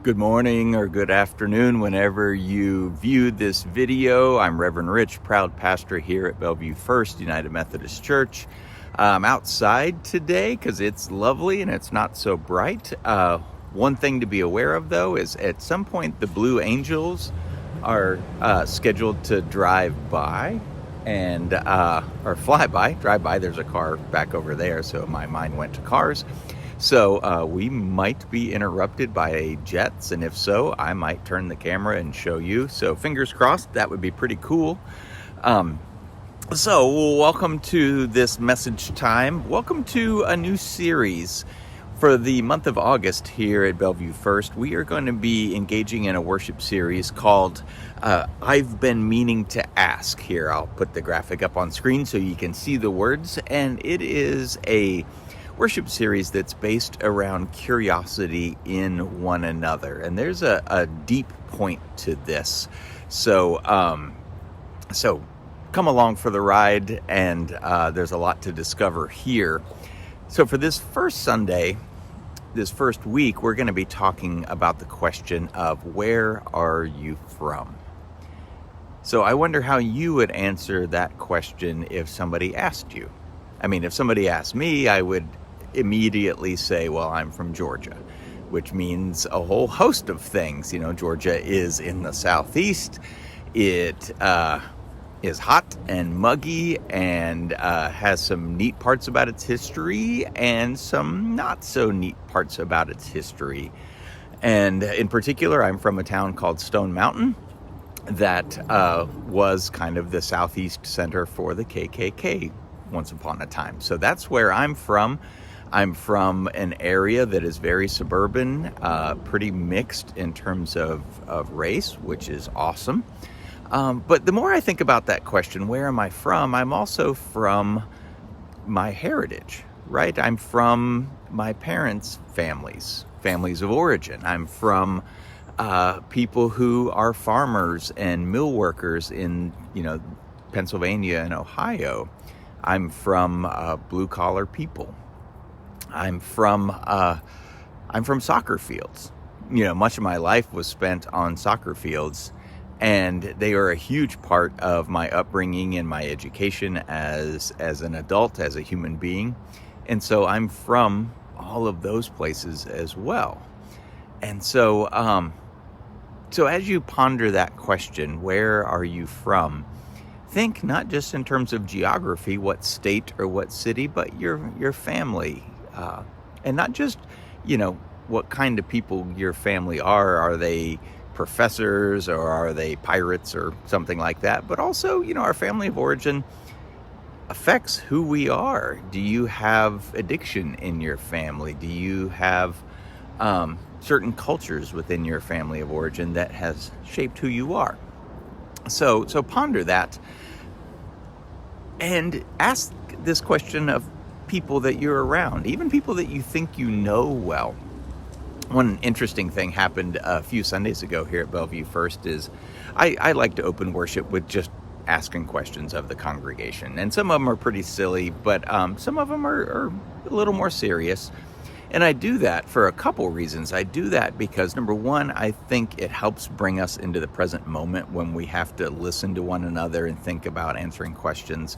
Good morning or good afternoon whenever you view this video. I'm Reverend Rich, proud pastor here at Bellevue First United Methodist Church. I'm outside today because it's lovely and it's not so bright. One thing to be aware of though is at some point the Blue Angels are scheduled to drive by and or drive by. There's a car back over there, so my mind went to cars. So we might be interrupted by jets, and if so, I might turn the camera and show you. So fingers crossed, that would be pretty cool. So welcome to this message time. Welcome to a new series for the month of August here at Bellevue First. We are going to be engaging in a worship series called I've Been Meaning to Ask. Here, I'll put the graphic up on screen so you can see the words, and it is a worship series that's based around curiosity in one another, and there's a deep point to this. So come along for the ride, and there's a lot to discover here. So for this first Sunday, this first week, we're going to be talking about the question of where are you from? So I wonder how you would answer that question if somebody asked you. I mean, if somebody asked me, I would immediately say, well, I'm from Georgia, which means a whole host of things. You know, Georgia is in the southeast. It is hot and muggy and has some neat parts about its history and some not so neat parts about its history. And in particular, I'm from a town called Stone Mountain that was kind of the southeast center for the KKK once upon a time. So that's where I'm from. I'm from an area that is very suburban, pretty mixed in terms of race, which is awesome. But the more I think about that question, where am I from? I'm also from my heritage, right? I'm from my parents' families of origin. I'm from people who are farmers and mill workers in, Pennsylvania and Ohio. I'm from blue-collar people. I'm from soccer fields. Much of my life was spent on soccer fields, and they are a huge part of my upbringing and my education as an adult, as a human being. And so I'm from all of those places as well. And so, so as you ponder that question, where are you from? Think not just in terms of geography, what state or what city, but your family. And not just, what kind of people your family are. Are they professors or are they pirates or something like that? But also, our family of origin affects who we are. Do you have addiction in your family? Do you have certain cultures within your family of origin that has shaped who you are? So ponder that and ask this question of people that you're around, even people that you think you know well. One interesting thing happened a few Sundays ago here at Bellevue First is I like to open worship with just asking questions of the congregation. And some of them are pretty silly, but some of them are a little more serious. And I do that for a couple reasons. I do that because, number one, I think it helps bring us into the present moment when we have to listen to one another and think about answering questions.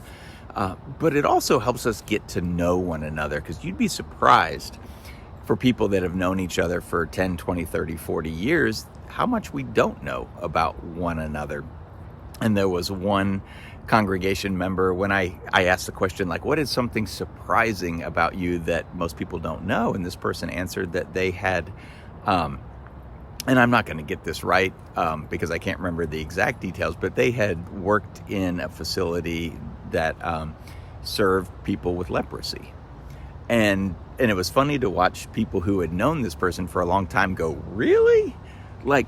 But it also helps us get to know one another, because you'd be surprised for people that have known each other for 10, 20, 30, 40 years, how much we don't know about one another. And there was one congregation member when I asked the question, like, what is something surprising about you that most people don't know? And this person answered that they had, and I'm not going to get this right because I can't remember the exact details, but they had worked in a facility that served people with leprosy. And it was funny to watch people who had known this person for a long time go, really? Like,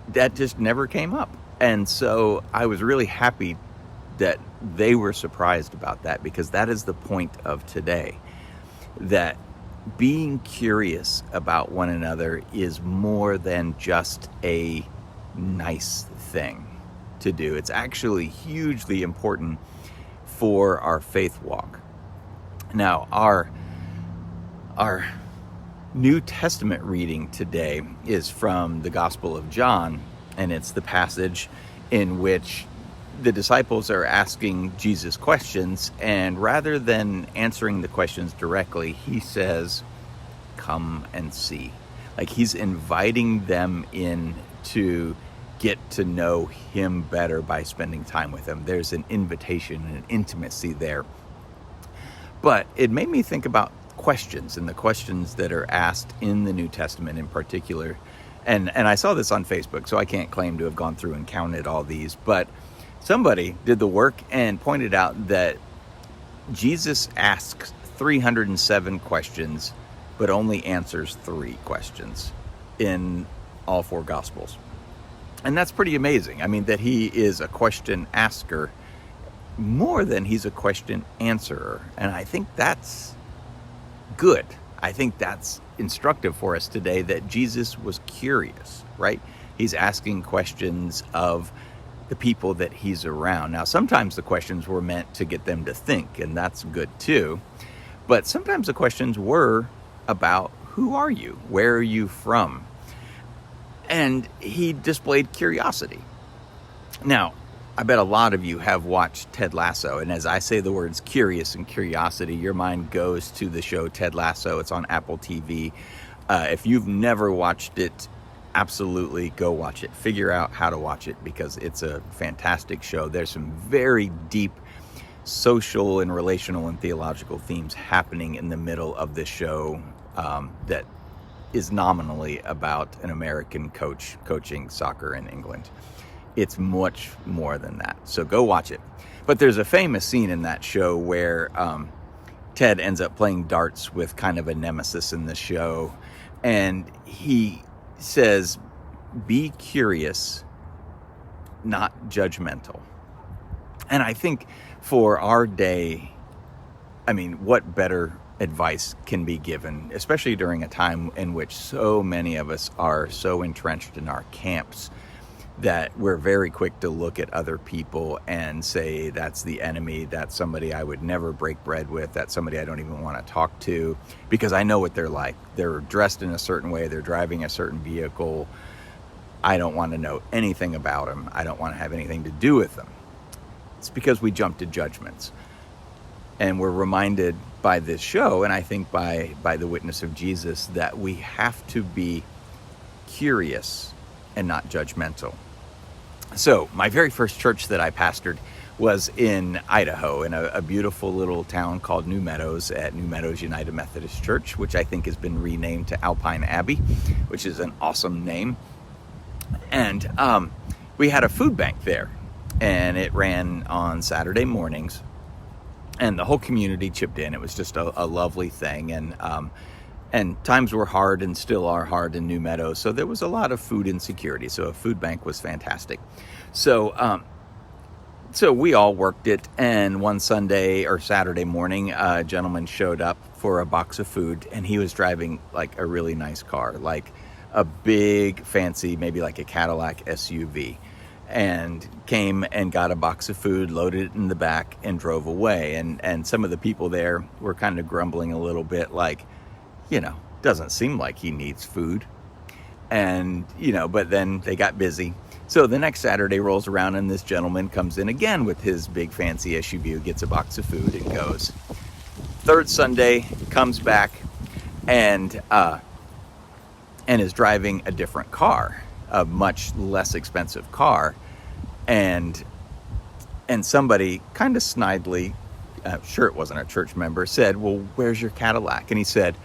that just never came up. And so I was really happy that they were surprised about that, because that is the point of today, that being curious about one another is more than just a nice thing to do. It's actually hugely important for our faith walk. Now, our New Testament reading today is from the Gospel of John, and it's the passage in which the disciples are asking Jesus questions, and rather than answering the questions directly, he says, "Come and see." Like he's inviting them in to get to know him better by spending time with him. There's an invitation and an intimacy there. But it made me think about questions and the questions that are asked in the New Testament in particular. And I saw this on Facebook, so I can't claim to have gone through and counted all these, but somebody did the work and pointed out that Jesus asks 307 questions, but only answers 3 questions in all 4 Gospels. And that's pretty amazing. I mean, that he is a question asker more than he's a question answerer. And I think that's good. I think that's instructive for us today, that Jesus was curious, right? He's asking questions of the people that he's around. Now, sometimes the questions were meant to get them to think, and that's good too. But sometimes the questions were about, who are you? Where are you from? And he displayed curiosity. Now, I bet a lot of you have watched Ted Lasso, and as I say the words curious and curiosity, your mind goes to the show Ted Lasso. It's on Apple TV. If you've never watched it, absolutely go watch it. Figure out how to watch it, because it's a fantastic show. There's some very deep social and relational and theological themes happening in the middle of this show that is nominally about an American coach coaching soccer in England. It's much more than that. So go watch it. But there's a famous scene in that show where Ted ends up playing darts with kind of a nemesis in the show. And he says, be curious, not judgmental. And I think for our day, I mean, what better advice can be given, especially during a time in which so many of us are so entrenched in our camps that we're very quick to look at other people and say, that's the enemy, that's somebody I would never break bread with, that's somebody I don't even want to talk to, because I know what they're like. They're dressed in a certain way, they're driving a certain vehicle. I don't want to know anything about them. I don't want to have anything to do with them. It's because we jump to judgments. And we're reminded by this show, and I think by the witness of Jesus, that we have to be curious and not judgmental. So my very first church that I pastored was in Idaho, in a beautiful little town called New Meadows, at New Meadows United Methodist Church, which I think has been renamed to Alpine Abbey, which is an awesome name. And we had a food bank there, and it ran on Saturday mornings, and the whole community chipped in. It was just a lovely thing. And times were hard and still are hard in New Meadows, so there was a lot of food insecurity. So a food bank was fantastic. So we all worked it, and one Sunday or Saturday morning, a gentleman showed up for a box of food, and he was driving like a really nice car, like a big, fancy, maybe like a Cadillac SUV, and came and got a box of food, loaded it in the back, and drove away. And some of the people there were kind of grumbling a little bit, like, doesn't seem like he needs food. And, but then they got busy. So the next Saturday rolls around, and this gentleman comes in again with his big fancy SUV, gets a box of food and goes. Third Sunday, comes back and is driving a different car, a much less expensive car. And somebody kind of snidely, sure it wasn't a church member, said, well, where's your Cadillac? And he said,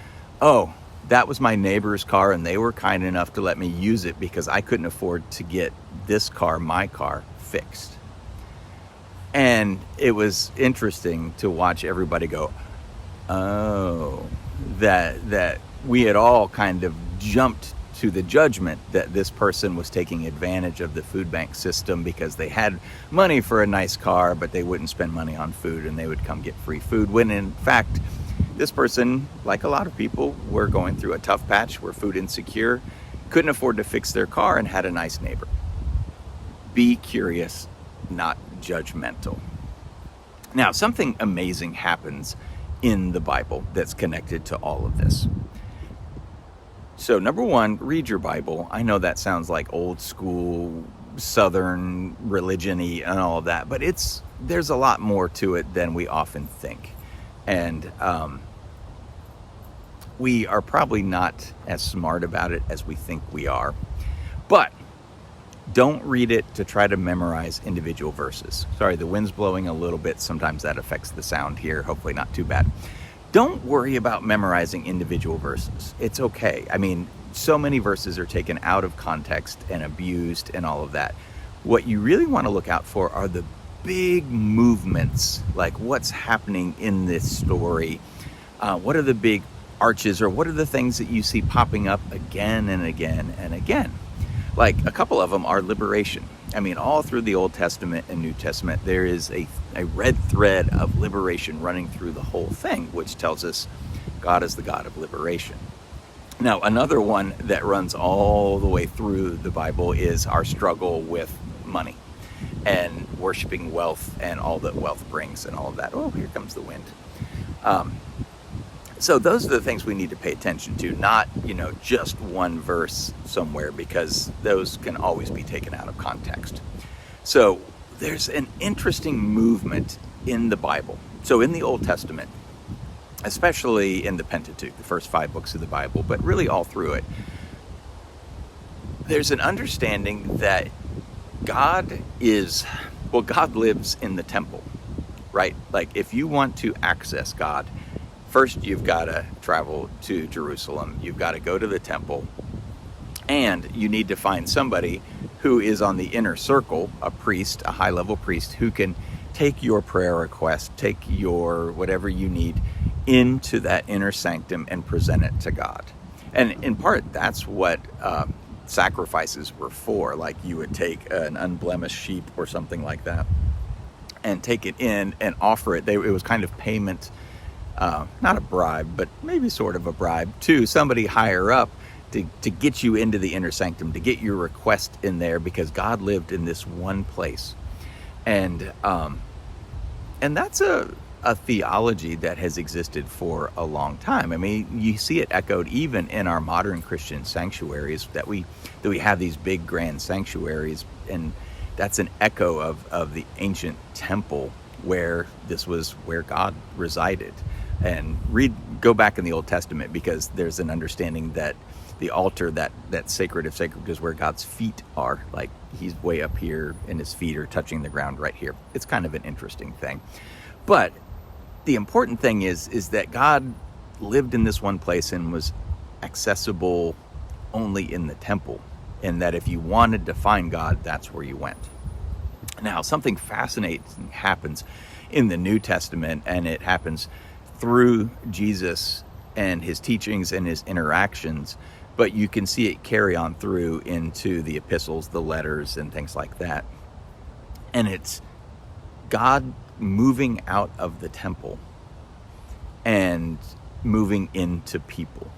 oh, that was my neighbor's car, and they were kind enough to let me use it because I couldn't afford to get this car, my car, fixed. And it was interesting to watch everybody go, oh, that we had all kind of jumped to the judgment that this person was taking advantage of the food bank system because they had money for a nice car, but they wouldn't spend money on food, and they would come get free food, when in fact, this person, like a lot of people, were going through a tough patch, were food insecure, couldn't afford to fix their car, and had a nice neighbor. Be curious, not judgmental. Now, something amazing happens in the Bible that's connected to all of this. So number one, read your Bible. I know that sounds like old school Southern religion-y and all of that, but there's a lot more to it than we often think. And we are probably not as smart about it as we think we are. But don't read it to try to memorize individual verses. Sorry, the wind's blowing a little bit. Sometimes that affects the sound here. Hopefully not too bad. Don't worry about memorizing individual verses. It's okay. I mean, so many verses are taken out of context and abused and all of that. What you really want to look out for are the big movements, like what's happening in this story. What are the big arches, or what are the things that you see popping up again and again and again? Like a couple of them are liberation. I mean, all through the Old Testament and New Testament, there is a red thread of liberation running through the whole thing, which tells us God is the God of liberation. Now, another one that runs all the way through the Bible is our struggle with money and worshiping wealth and all that wealth brings and all of that. Oh, here comes the wind. So those are the things we need to pay attention to, not, just one verse somewhere, because those can always be taken out of context. So there's an interesting movement in the Bible. So in the Old Testament, especially in the Pentateuch, the first 5 books of the Bible, but really all through it, there's an understanding that God lives in the temple, right? Like if you want to access God, first, you've got to travel to Jerusalem. You've got to go to the temple. And you need to find somebody who is on the inner circle, a priest, a high-level priest, who can take your prayer request, take your whatever you need into that inner sanctum and present it to God. And in part, that's what sacrifices were for. Like you would take an unblemished sheep or something like that and take it in and offer it. It was kind of payment, not a bribe, but maybe sort of a bribe to somebody higher up to get you into the inner sanctum, to get your request in there, because God lived in this one place. And that's a theology that has existed for a long time. I mean, you see it echoed even in our modern Christian sanctuaries, that we have these big grand sanctuaries, and that's an echo of the ancient temple where this was where God resided. And go back in the Old Testament, because there's an understanding that the altar, that sacred of sacred, is where God's feet are. Like he's way up here and his feet are touching the ground right here. It's kind of an interesting thing. But the important thing is that God lived in this one place and was accessible only in the temple. And that if you wanted to find God, that's where you went. Now, something fascinating happens in the New Testament, and it happens through Jesus and his teachings and his interactions, but you can see it carry on through into the epistles, the letters, and things like that. And it's God moving out of the temple and moving into people.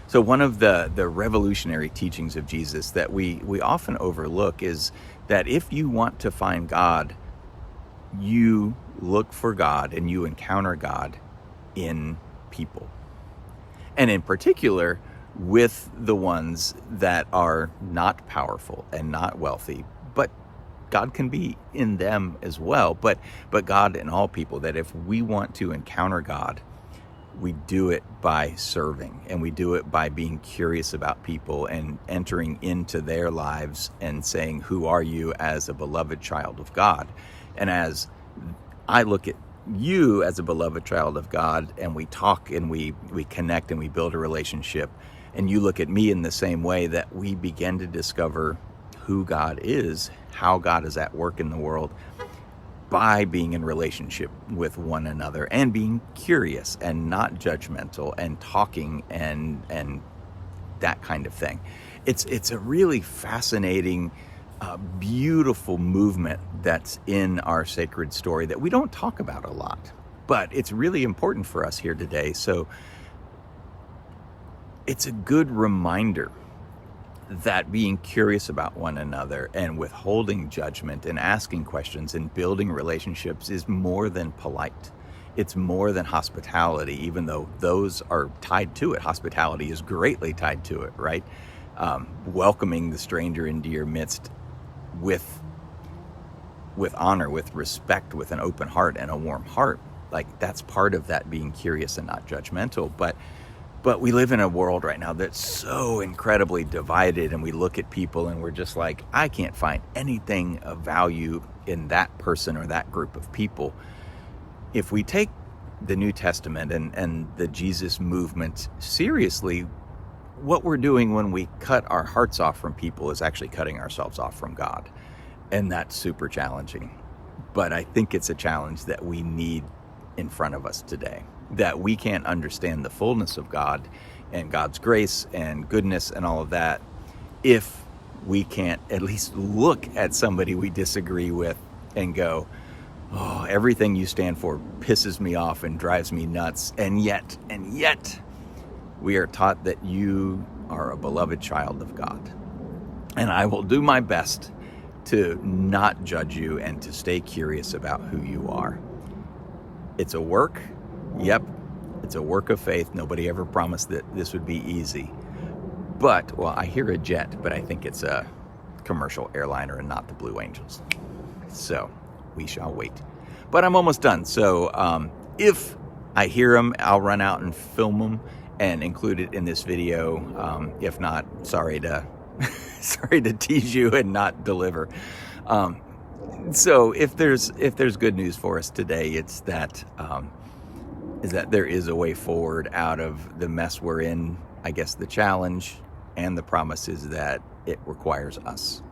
So one of the revolutionary teachings of Jesus that we often overlook is that if you want to find God, you look for God and you encounter God in people. And in particular, with the ones that are not powerful and not wealthy, but God can be in them as well. But God in all people, that if we want to encounter God, we do it by serving, and we do it by being curious about people and entering into their lives and saying, who are you as a beloved child of God? And as I look at you as a beloved child of God, and we talk and we connect and we build a relationship, and you look at me in the same way, that we begin to discover who God is, how God is at work in the world, by being in relationship with one another and being curious and not judgmental and talking and that kind of thing. It's a really fascinating, beautiful movement that's in our sacred story that we don't talk about a lot, but it's really important for us here today. So it's a good reminder that being curious about one another and withholding judgment and asking questions and building relationships is more than polite. It's more than hospitality, even though those are tied to it. Hospitality is greatly tied to it, right? Welcoming the stranger into your midst with honor, with respect, with an open heart and a warm heart. Like, that's part of that being curious and not judgmental. But we live in a world right now that's so incredibly divided, and we look at people and we're just like, I can't find anything of value in that person or that group of people. If we take the New Testament and the Jesus movement seriously, what we're doing when we cut our hearts off from people is actually cutting ourselves off from God. And that's super challenging. But I think it's a challenge that we need in front of us today, that we can't understand the fullness of God and God's grace and goodness and all of that if we can't at least look at somebody we disagree with and go, oh, everything you stand for pisses me off and drives me nuts. And yet, we are taught that you are a beloved child of God. And I will do my best to not judge you and to stay curious about who you are. It's a work. Yep, it's a work of faith. Nobody ever promised that this would be easy. But, well, I hear a jet, but I think it's a commercial airliner and not the Blue Angels. So we shall wait. But I'm almost done. So if I hear them, I'll run out and film them and include it in this video. If not, sorry to tease you and not deliver. So if there's good news for us today, it's that there is a way forward out of the mess we're in. I guess the challenge and the promise is that it requires us.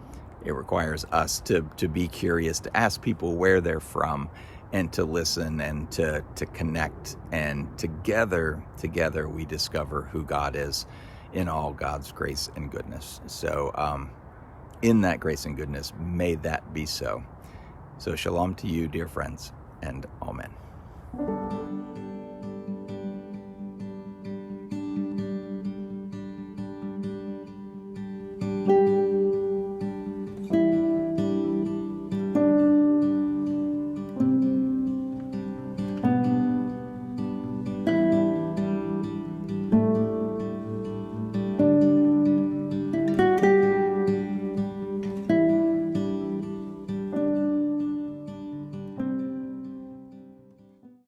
It requires us to be curious, to ask people where they're from, and to listen and to connect. And together we discover who God is in all God's grace and goodness. So in that grace and goodness, may that be so. So shalom to you, dear friends, and amen.